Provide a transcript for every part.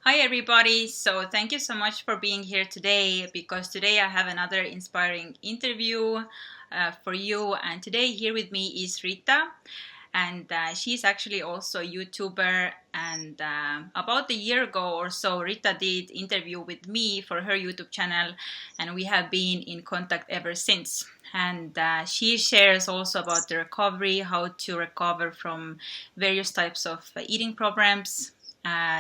Hi, everybody. So, thank you so much for being here today because today I have another inspiring interview for you. And today, here with me is Rita, and she's actually also a YouTuber. And about a year ago or so, Rita did interview with me for her YouTube channel, and we have been in contact ever since. And she shares also about the recovery, how to recover from various types of eating problems,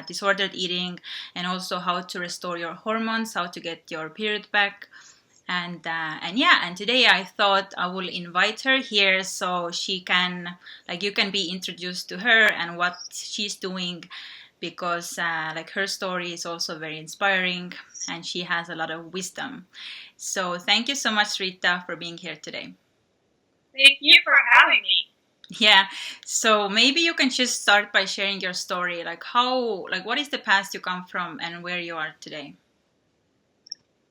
disordered eating, and also how to restore your hormones, how to get your period back. And today I thought I will invite her here so she can, you can be introduced to her and what she's doing, because her story is also very inspiring and she has a lot of wisdom. So thank you so much, Rita, for being here today. Thank you for having me. Yeah. So maybe you can just start by sharing your story, what is the past you come from and where you are today?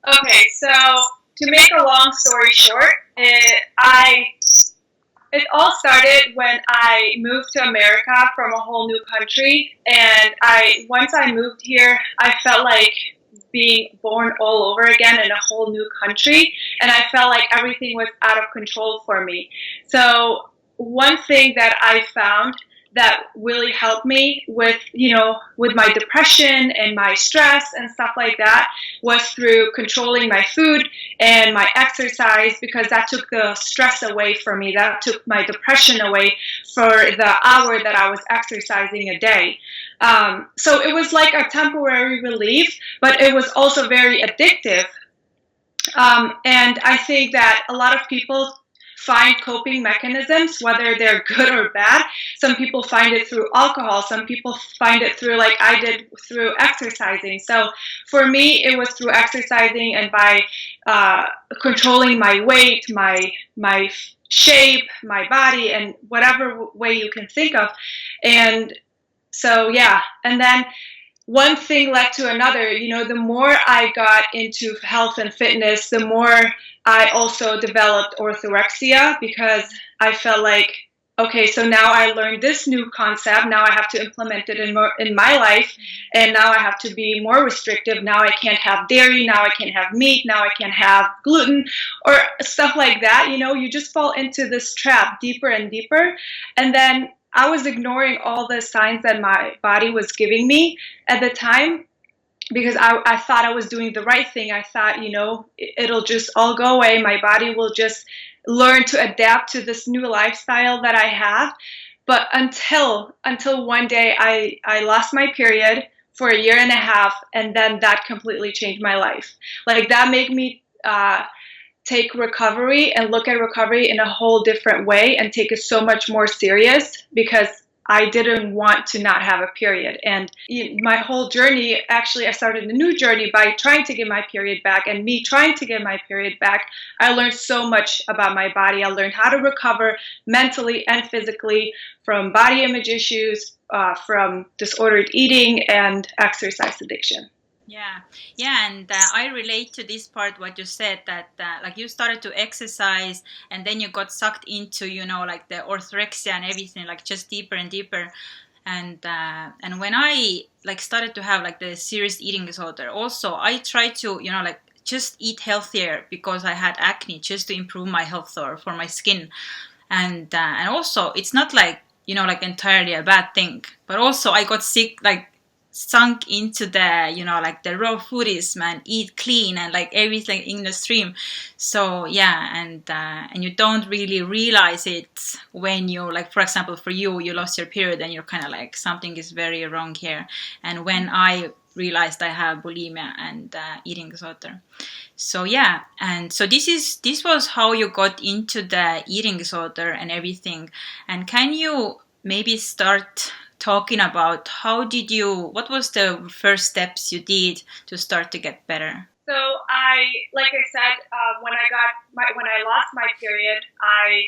Okay, so to make a long story short, it all started when I moved to America from a whole new country, and I once I moved here, I felt like being born all over again in a whole new country, and I felt like everything was out of control for me. So one thing that I found that really helped me with with my depression and my stress and stuff like that was through controlling my food and my exercise, because that took the stress away from me. That took my depression away for the hour that I was exercising a day. So it was like a temporary relief, but it was also very addictive. And I think that a lot of people find coping mechanisms, whether they're good or bad. Some people find it through alcohol. Some people find it through, like I did, through exercising. So for me, it was through exercising and by controlling my weight, my shape, my body, and whatever way you can think of. And so, yeah. And then one thing led to another. The more I got into health and fitness, the more I also developed orthorexia, because I felt like, okay, so now I learned this new concept. Now I have to implement it in my life. And now I have to be more restrictive. Now I can't have dairy. Now I can't have meat. Now I can't have gluten or stuff like that. You just fall into this trap deeper and deeper. And then I was ignoring all the signs that my body was giving me at the time, because I thought I was doing the right thing. I thought, it'll just all go away. My body will just learn to adapt to this new lifestyle that I have. But until one day I lost my period for a year and a half, and then that completely changed my life. Like, that made me take recovery and look at recovery in a whole different way and take it so much more serious, because I didn't want to not have a period. And my whole journey, actually, I started a new journey by trying to get my period back. And me trying to get my period back, I learned so much about my body. I learned how to recover mentally and physically from body image issues, from disordered eating and exercise addiction. Yeah, yeah, and I relate to this part what you said, that you started to exercise and then you got sucked into the orthorexia and everything, like just deeper and deeper. And when I started to have the serious eating disorder, also I tried to just eat healthier because I had acne, just to improve my health or for my skin. And also it's not entirely a bad thing, but also I got sick, sunk into the the raw foodism and eat clean and everything in the stream. So yeah, and you don't really realize it when you, for example, for you lost your period and you're kind of something is very wrong here. And when I realized I have bulimia and eating disorder. So yeah, and so this was how you got into the eating disorder and everything. And can you maybe start talking about what was the first steps you did to start to get better? So like I said, when I lost my period, I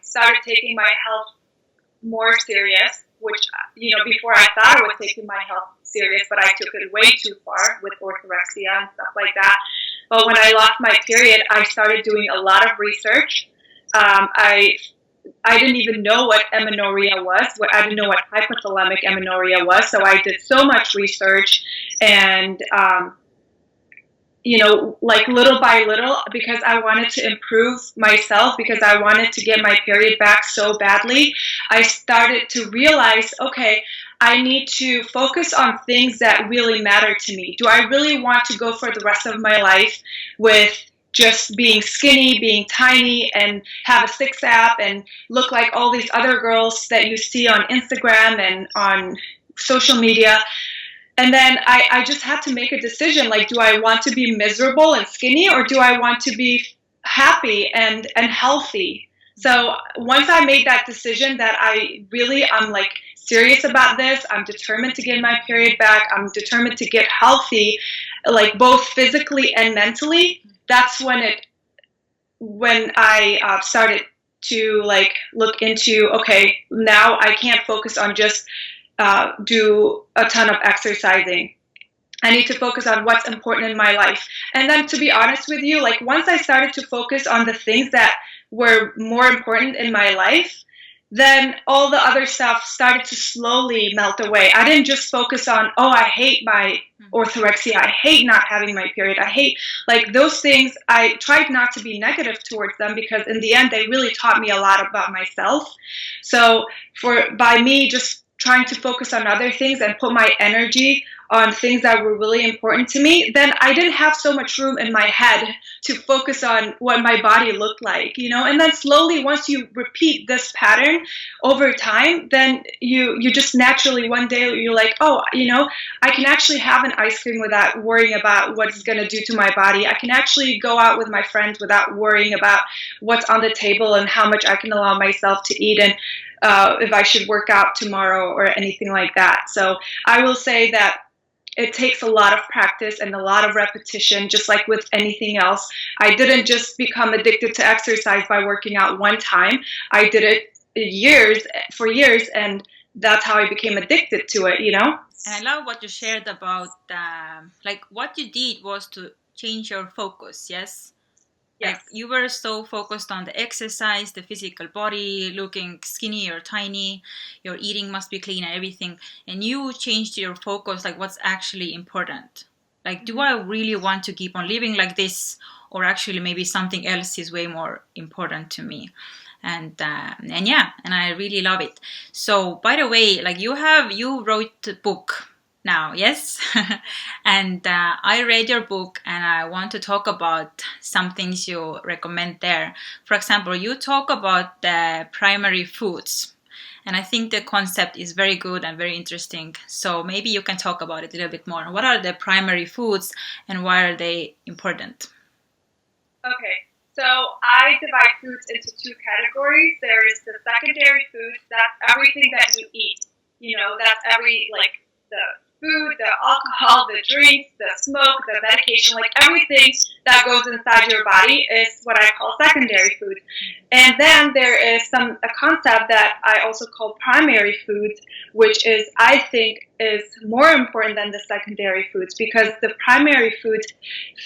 started taking my health more serious, which, before I thought I was taking my health serious, but I took it way too far with orthorexia and stuff like that. But when I lost my period, I started doing a lot of research. I I didn't even know what amenorrhea was. I didn't know what hypothalamic amenorrhea was. So I did so much research and, like little by little, because I wanted to improve myself, because I wanted to get my period back so badly, I started to realize, okay, I need to focus on things that really matter to me. Do I really want to go for the rest of my life with just being skinny, being tiny, and have a six-pack and look like all these other girls that you see on Instagram and on social media? And then I just had to make a decision, like, do I want to be miserable and skinny, or do I want to be happy and healthy? So once I made that decision that I'm like serious about this, I'm determined to get my period back, I'm determined to get healthy, like both physically and mentally, that's when I started to like look into, okay, now I can't focus on just do a ton of exercising. I need to focus on what's important in my life. And then, to be honest with you, like once I started to focus on the things that were more important in my life, then all the other stuff started to slowly melt away. I didn't just focus on, oh, I hate my orthorexia, I hate not having my period, I hate, like those things. I tried not to be negative towards them, because in the end they really taught me a lot about myself. So by me just trying to focus on other things and put my energy on things that were really important to me, then I didn't have so much room in my head to focus on what my body looked like, and then slowly, once you repeat this pattern over time, then you just naturally one day you're like, oh, I can actually have an ice cream without worrying about what it's going to do to my body. I can actually go out with my friends without worrying about what's on the table and how much I can allow myself to eat, and if I should work out tomorrow or anything like that. So I will say that it takes a lot of practice and a lot of repetition, just like with anything else. I didn't just become addicted to exercise by working out one time. I did it for years, and that's how I became addicted to it, And I love what you shared about, like what you did was to change your focus, yes? Yes. Like you were so focused on the exercise, the physical body, looking skinny or tiny, your eating must be clean and everything. And you changed your focus, like what's actually important. Like, do I really want to keep on living like this? Or actually maybe something else is way more important to me. And yeah, and I really love it. So by the way, like you wrote a book now, yes? And I read your book and I want to talk about some things you recommend there. For example, you talk about the primary foods. And I think the concept is very good and very interesting. So maybe you can talk about it a little bit more. What are the primary foods and why are they important? Okay, so I divide foods into two categories. There is the secondary foods, that's everything that you eat. That's the food, the alcohol, the drinks, the smoke, the medication, like everything that goes inside your body is what I call secondary foods. And then there is a concept that I also call primary foods, which is, I think, is more important than the secondary foods, because the primary foods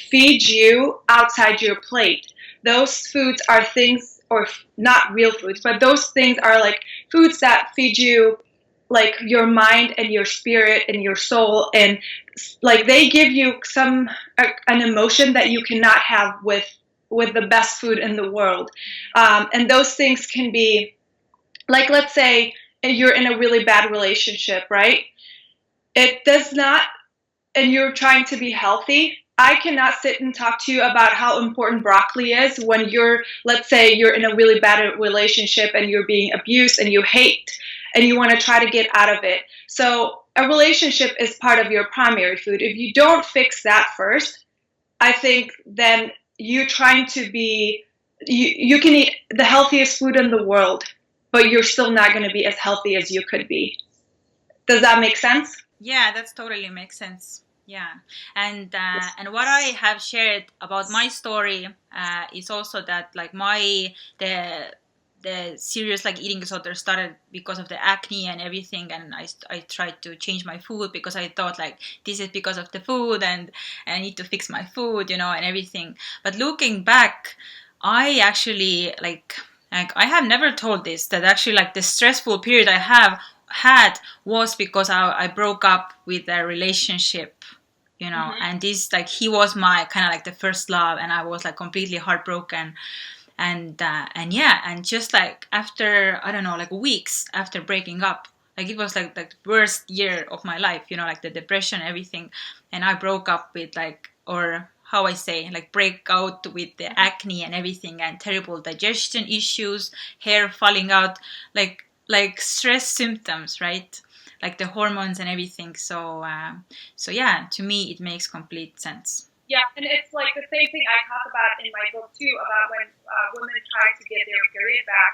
feed you outside your plate. Those foods are things, or not real foods, but those things are like foods that feed you like your mind and your spirit and your soul, and like they give you an emotion that you cannot have with the best food in the world. And those things can be like, let's say you're in a really bad relationship, right? It does not, and you're trying to be healthy. I cannot sit and talk to you about how important broccoli is when let's say you're in a really bad relationship and you're being abused and you hate and you want to try to get out of it. So a relationship is part of your primary food. If you don't fix that first, I think then you trying to be, you can eat the healthiest food in the world, but you're still not going to be as healthy as you could be. Does that make sense? Yeah, that's totally makes sense. Yeah, and what I have shared about my story is also that like the serious like eating disorder started because of the acne and everything, and I tried to change my food because I thought like this is because of the food and I need to fix my food, and everything. But looking back, I actually like Like I have never told this, that actually like the stressful period I have had was because I broke up with a relationship, you know, Mm-hmm. and this like he was my kind of like the first love, and I was like completely heartbroken, and yeah, and just like after I don't know like weeks after breaking up, like it was like the worst year of my life, you know, like the depression, everything, and I broke up with like, or how I say, like break out with the acne and everything, and terrible digestion issues, hair falling out, like stress symptoms, right? Like the hormones and everything. So yeah, to me it makes complete sense. Yeah, and it's like the same thing I talk about in my book too, about when women try to get their period back.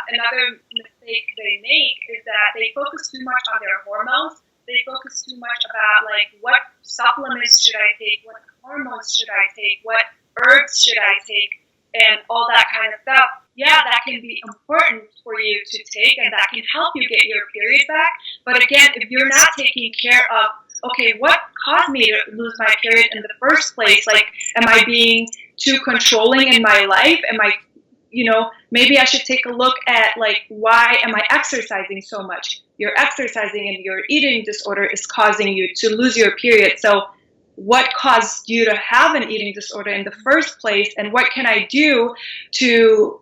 Another mistake they make is that they focus too much on their hormones. They focus too much about like what supplements should I take, what hormones should I take, what herbs should I take, and all that kind of stuff. Yeah, that can be important for you to take, and that can help you get your period back. But again, if you're not taking care of, okay, what caused me to lose my period in the first place? Like, am I being too controlling in my life? Am I, maybe I should take a look at, like, why am I exercising so much? You're exercising and your eating disorder is causing you to lose your period. So what caused you to have an eating disorder in the first place? And what can I do to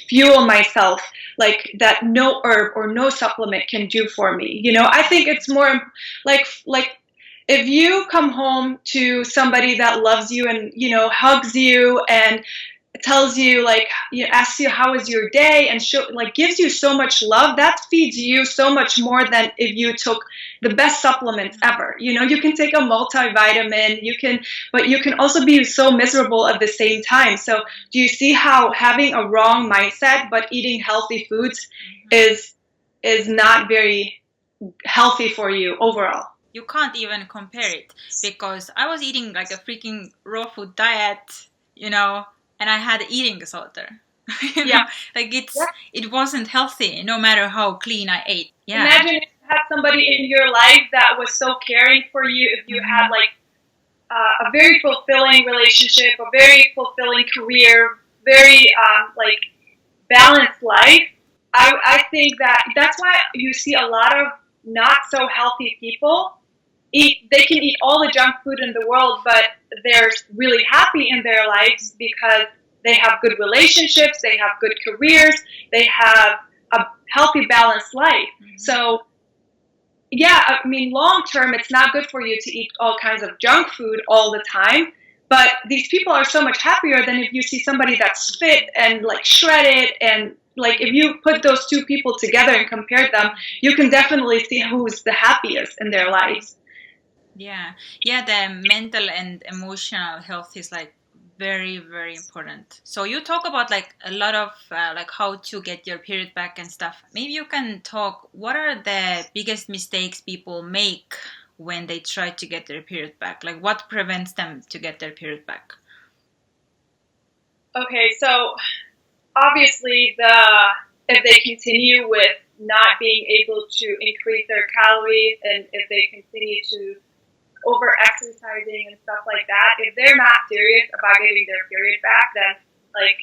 fuel myself, like that no herb or no supplement can do for me? I think it's more like if you come home to somebody that loves you and hugs you and tells you, like, asks you how was your day, and gives you so much love, that feeds you so much more than if you took the best supplements ever. You can take a multivitamin, but you can also be so miserable at the same time. So do you see how having a wrong mindset but eating healthy foods is not very healthy for you overall? You can't even compare it, because I was eating like a freaking raw food diet, and I had eating disorder. Yeah. Like it wasn't healthy no matter how clean I ate. Yeah. Imagine if you had somebody in your life that was so caring for you, if you had like a very fulfilling relationship, a very fulfilling career, very like balanced life. I think that's why you see a lot of not so healthy people they can eat all the junk food in the world, but they're really happy in their lives because they have good relationships, they have good careers, they have a healthy, balanced life. So, yeah, I mean, long term, it's not good for you to eat all kinds of junk food all the time. But these people are so much happier than if you see somebody that's fit and like shredded, and like if you put those two people together and compare them, you can definitely see who's the happiest in their lives. Yeah, the mental and emotional health is like very, very important. So you talk about like a lot of like how to get your period back and stuff. Maybe you can talk, what are the biggest mistakes people make when they try to get their period back? Like what prevents them to get their period back? Okay, so obviously if they continue with not being able to increase their calories, and if they continue to over exercising and stuff like that, if they're not serious about getting their period back, then like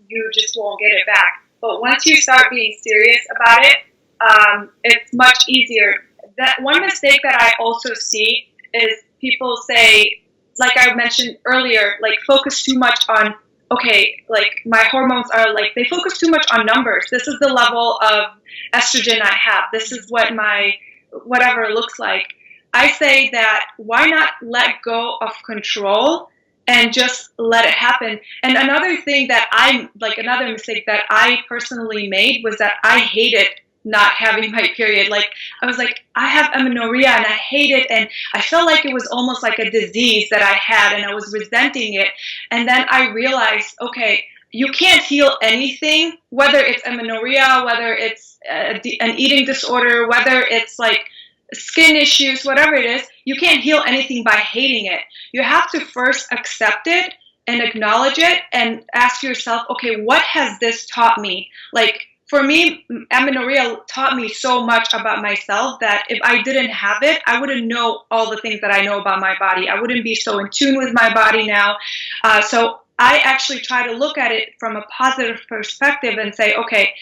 you just won't get it back. But once you start being serious about it, it's much easier. That one mistake that I also see is people say, like I mentioned earlier, like focus too much on, okay, like my hormones are like, they focus too much on numbers. This is the level of estrogen I have. This is what my whatever looks like. I say that why not let go of control and just let it happen. And another mistake that I personally made was that I hated not having my period. Like I was like, I have amenorrhea and I hate it, and I felt like it was almost like a disease that I had, and I was resenting it. And then I realized, okay, you can't heal anything, whether it's amenorrhea, whether it's an eating disorder, whether it's like skin issues, whatever it is, you can't heal anything by hating it. You have to first accept it and acknowledge it and ask yourself, okay, what has this taught me? Like for me, amenorrhea taught me so much about myself that if I didn't have it, I wouldn't know all the things that I know about my body. I wouldn't be so in tune with my body now. So I actually try to look at it from a positive perspective and say, okay,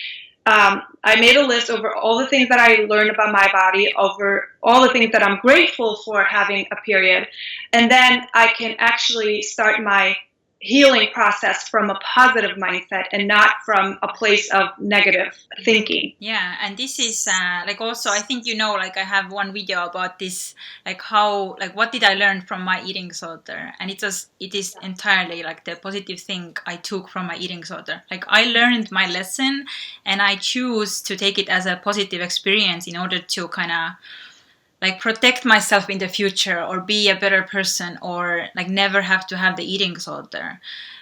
I made a list over all the things that I learned about my body, over all the things that I'm grateful for having a period. And then I can actually start my healing process from a positive mindset and not from a place of negative thinking. Yeah, and this is like also I think like I have one video about this, like how like what did I learn from my eating disorder, and it is entirely like the positive thing I took from my eating disorder. Like I learned my lesson, and I choose to take it as a positive experience in order to kind of like protect myself in the future or be a better person or like never have to have the eating disorder,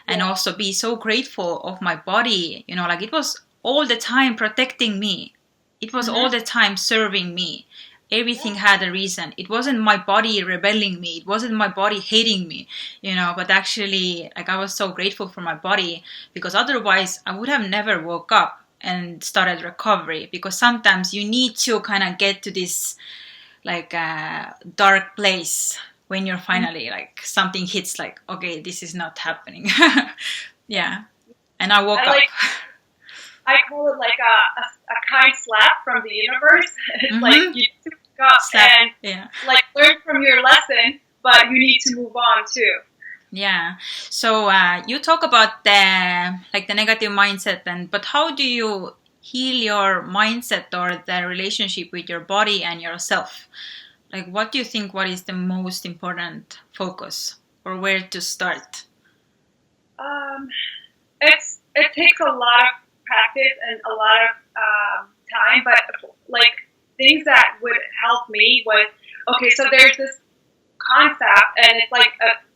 and also be so grateful of my body, like it was all the time protecting me, it was all the time serving me, everything had a reason. It wasn't my body rebelling me, it wasn't my body hating me, but actually like I was so grateful for my body, because otherwise I would have never woke up and started recovery, because sometimes you need to kind of get to this like a dark place when you're finally like something hits, like okay, this is not happening. Yeah, and I woke up. I call it like a kind slap from the universe. It's like you need to wake up and like learn from your lesson, but you need to move on too. Yeah. So you talk about the negative mindset, but how do you heal your mindset or the relationship with your body and yourself? Like, what do you think? What is the most important focus, or where to start? It takes a lot of practice and a lot of time, but like things that would help me was, okay, so there's this concept, and it's like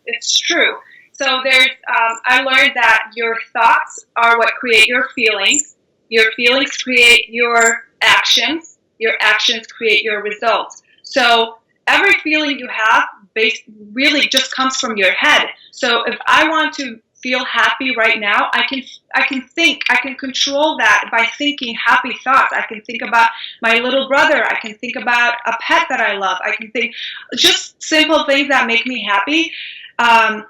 it's true. So there's I learned that your thoughts are what create your feelings create your actions create your results. So every feeling you have really just comes from your head. So if I want to feel happy right now, I can control that by thinking happy thoughts. I can think about my little brother, I can think about a pet that I love, I can think just simple things that make me happy, and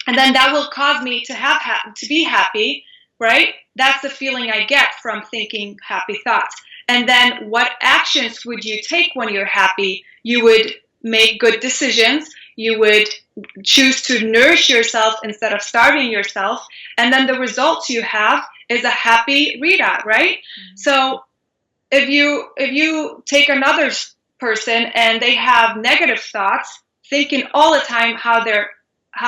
then that will cause me to be happy, right? That's the feeling I get from thinking happy thoughts. And then what actions would you take when you're happy? You would make good decisions. You would choose to nourish yourself instead of starving yourself. And then the results you have is a happy Rita, right? Mm-hmm. So if you take another person and they have negative thoughts, thinking all the time how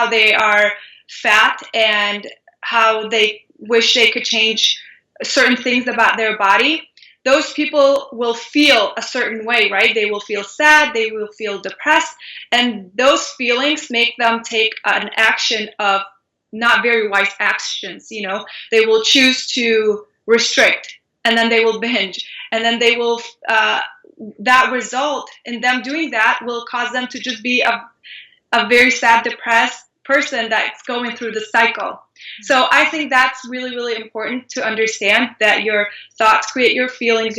they are fat and how they wish they could change certain things about their body, those people will feel a certain way, right? They will feel sad, they will feel depressed, and those feelings make them take an action of not very wise actions. They will choose to restrict, and then they will binge, and then they will that result in them doing that will cause them to just be a very sad, depressed person that's going through the cycle. So I think that's really, really important to understand that your thoughts create your feelings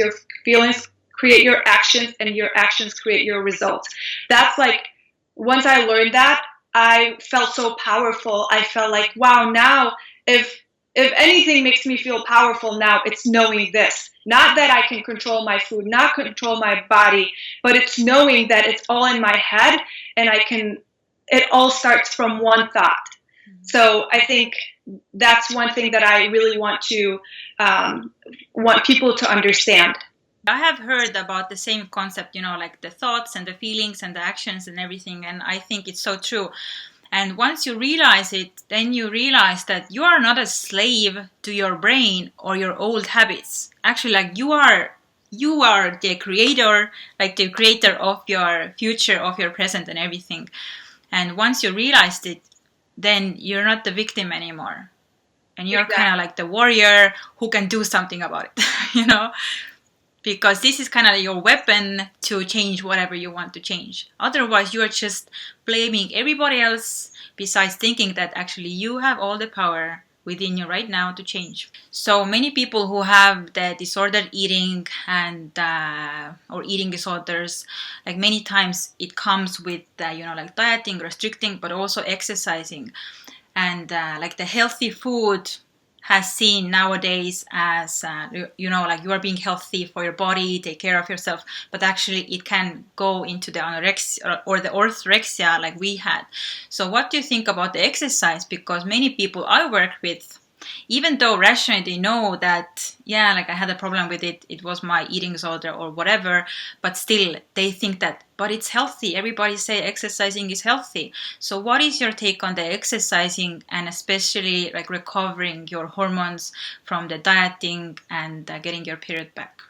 create your actions, and your actions create your results. That's like, once I learned that, I felt so powerful. I felt like, wow, now if anything makes me feel powerful now, it's knowing this. Not that I can control my food, not control my body, but it's knowing that it's all in my head, and it all starts from one thought. So I think that's one thing that I really want people to understand. I have heard about the same concept, like the thoughts and the feelings and the actions and everything. And I think it's so true. And once you realize it, then you realize that you are not a slave to your brain or your old habits. Actually, like you are the creator, like the creator of your future, of your present and everything. And once you realized it, then you're not the victim anymore. And you're kind of like the warrior who can do something about it, because this is kind of your weapon to change whatever you want to change. Otherwise, you are just blaming everybody else, besides thinking that actually you have all the power within you right now to change. So many people who have the disordered eating and or eating disorders, like many times it comes with like dieting, restricting, but also exercising. and like the healthy food has seen nowadays as like you are being healthy for your body, take care of yourself, but actually it can go into the anorexia or the orthorexia like we had. So what do you think about the exercise? Because many people I work with, even though rationally they know that, yeah, like I had a problem with it, it was my eating disorder or whatever, but still they think that, but it's healthy. Everybody say exercising is healthy. So what is your take on the exercising, and especially like recovering your hormones from the dieting and getting your period back?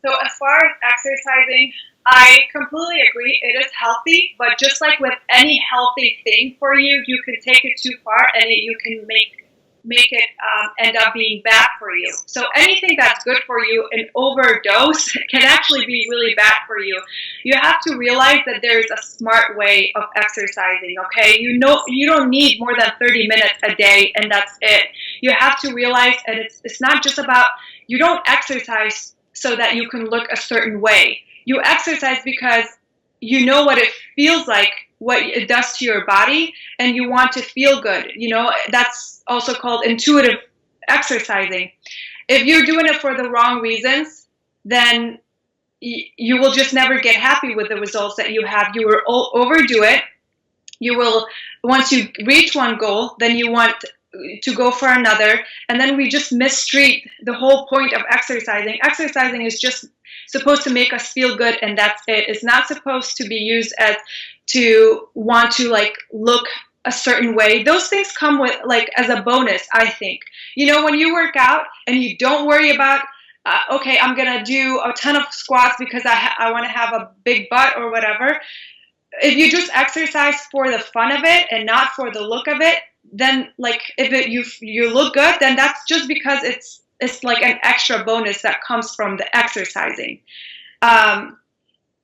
So as far as exercising, I completely agree. It is healthy, but just like with any healthy thing for you, you can take it too far and you can make it end up being bad for you. So anything that's good for you, an overdose can actually be really bad for you. You have to realize that there's a smart way of exercising, okay? You don't need more than 30 minutes a day and that's it. You have to realize, and it's not just about, you don't exercise so that you can look a certain way. You exercise because you know what it feels like, what it does to your body, and you want to feel good. That's also called intuitive exercising. If you're doing it for the wrong reasons, then you will just never get happy with the results that you have. You will overdo it. You will, once you reach one goal, then you want to go for another, and then we just mistreat the whole point of exercising. Exercising is just supposed to make us feel good, and that's it. It's not supposed to be used as to want to like look a certain way. Those things come with like as a bonus, I think. When you work out and you don't worry about okay, I'm gonna do a ton of squats because I want to have a big butt or whatever. If you just exercise for the fun of it and not for the look of it, then like if you look good, then that's just because it's like an extra bonus that comes from the exercising.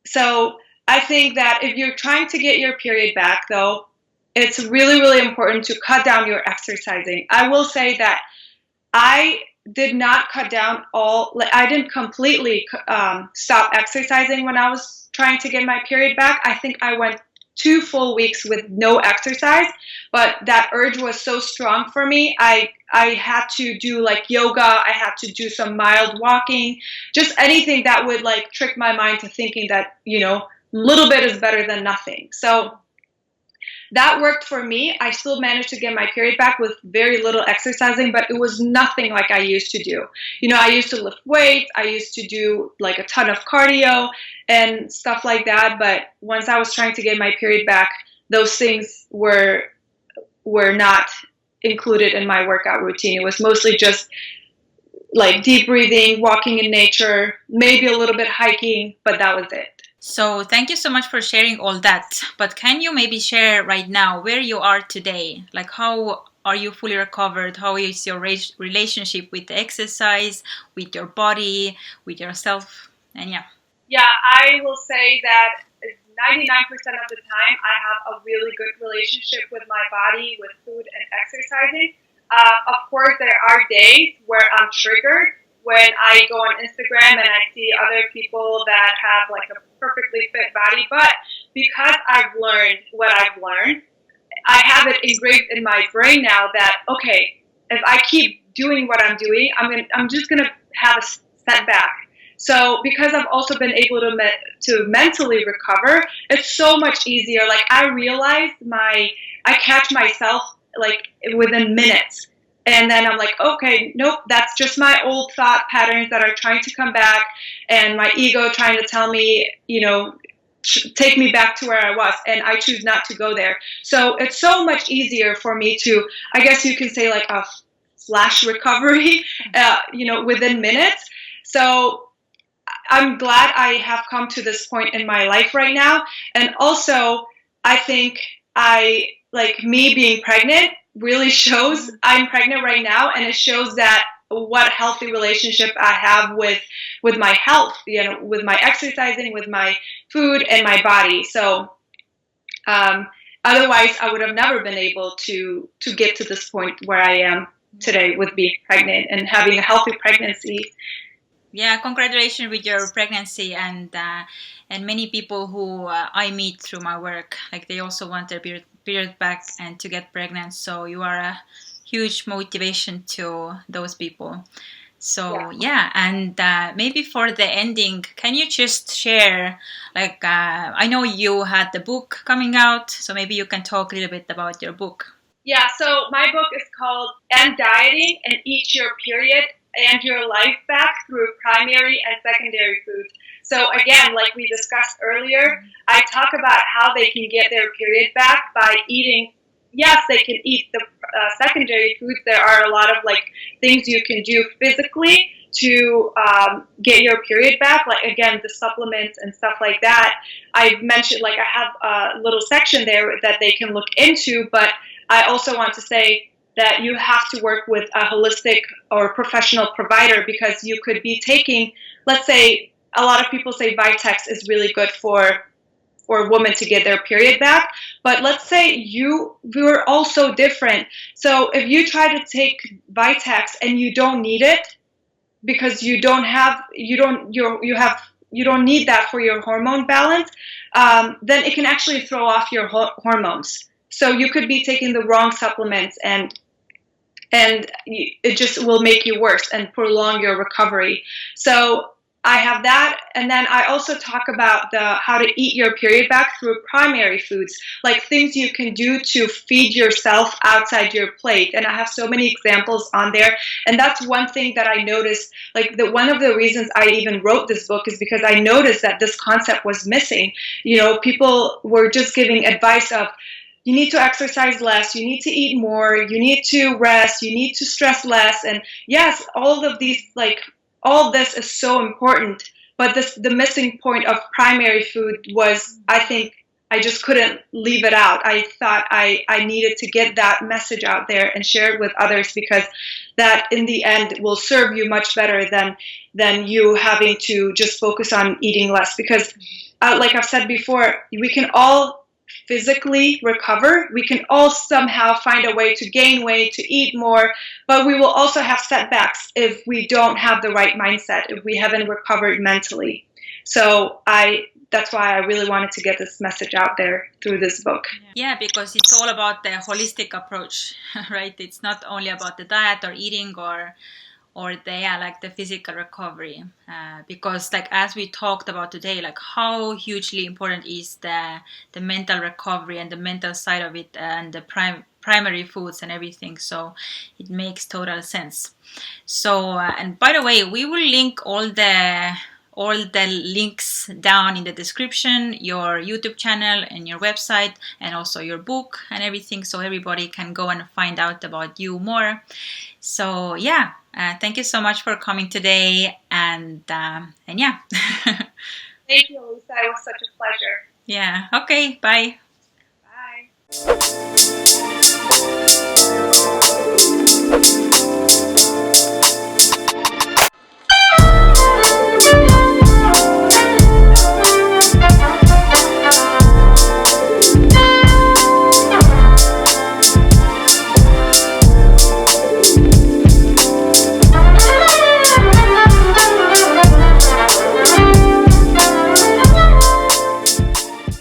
So I think that if you're trying to get your period back, though, it's really, really important to cut down your exercising. I will say that I did not cut down I didn't completely stop exercising when I was trying to get my period back. I think I went 2 full weeks with no exercise, but that urge was so strong for me. I had to do like yoga. I had to do some mild walking, just anything that would like trick my mind to thinking that, little bit is better than nothing. So that worked for me. I still managed to get my period back with very little exercising, but it was nothing like I used to do. I used to lift weights. I used to do like a ton of cardio and stuff like that. But once I was trying to get my period back, those things were not included in my workout routine. It was mostly just like deep breathing, walking in nature, maybe a little bit hiking, but that was it. So thank you so much for sharing all that. But can you maybe share right now where you are today? Like how are you fully recovered? How is your relationship with the exercise, with your body, with yourself? And yeah. Yeah, I will say that 99% of the time I have a really good relationship with my body, with food and exercising. Of course, there are days where I'm triggered when I go on Instagram and I see other people that have like a perfectly fit body. But because I've learned what I've learned, I have it engraved in my brain now that, okay, if I keep doing what I'm doing, I'm just going to have a setback. So because I've also been able to mentally recover, it's so much easier. Like I realize I catch myself like within minutes. And then I'm like, okay, nope, that's just my old thought patterns that are trying to come back and my ego trying to tell me, take me back to where I was, and I choose not to go there. So it's so much easier for me to, I guess you can say like a flash recovery, within minutes. So I'm glad I have come to this point in my life right now. And also, I think me being pregnant really shows I'm pregnant right now, and it shows that what healthy relationship I have with my health, with my exercising, with my food and my body. So otherwise I would have never been able to get to this point where I am today with being pregnant and having a healthy pregnancy. Yeah, congratulations with your pregnancy, and many people who I meet through my work, like they also want their period period back and to get pregnant. So you are a huge motivation to those people. So yeah, and maybe for the ending, can you just share, like, I know you had the book coming out, so maybe you can talk a little bit about your book. Yeah, so my book is called End Dieting and Eat Your Period and Your Life Back Through Primary and Secondary Foods. So again, like we discussed earlier, I talk about how they can get their period back by eating. Yes, they can eat the secondary foods. There are a lot of like things you can do physically to get your period back, like again the supplements and stuff like that. I've mentioned, like, I have a little section there that they can look into, but I also want to say that you have to work with a holistic or professional provider, because you could be taking, let's say, a lot of people say Vitex is really good for women to get their period back, but let's say you're also different. So if you try to take Vitex and you don't need it because you don't need that for your hormone balance, then it can actually throw off your hormones. So you could be taking the wrong supplements, and it just will make you worse and prolong your recovery. So I have that, and then I also talk about how to eat your period back through primary foods, like things you can do to feed yourself outside your plate. And I have so many examples on there, and that's one thing that I noticed. Like, one of the reasons I even wrote this book is because I noticed that this concept was missing. People were just giving advice of, you need to exercise less, you need to eat more, you need to rest, you need to stress less. And yes, all of these, like, all this is so important, but the missing point of primary food was, I think, I just couldn't leave it out. I thought I needed to get that message out there and share it with others, because that in the end will serve you much better than you having to just focus on eating less. Because like I've said before, we can all physically recover. We can all somehow find a way to gain weight, to eat more, but we will also have setbacks if we don't have the right mindset, if we haven't recovered mentally. So that's why I really wanted to get this message out there through this book. Yeah, because it's all about the holistic approach, right? It's not only about the diet or eating or the physical recovery, because, like, as we talked about today, like, how hugely important is the mental recovery and the mental side of it, and the primary foods and everything. So it makes total sense. So and by the way, we will link all the links down in the description, your YouTube channel and your website, and also your book and everything, so everybody can go and find out about you more. So yeah, thank you so much for coming today, and yeah. Thank you, Lisa. It was such a pleasure. Yeah. Okay. Bye. Bye.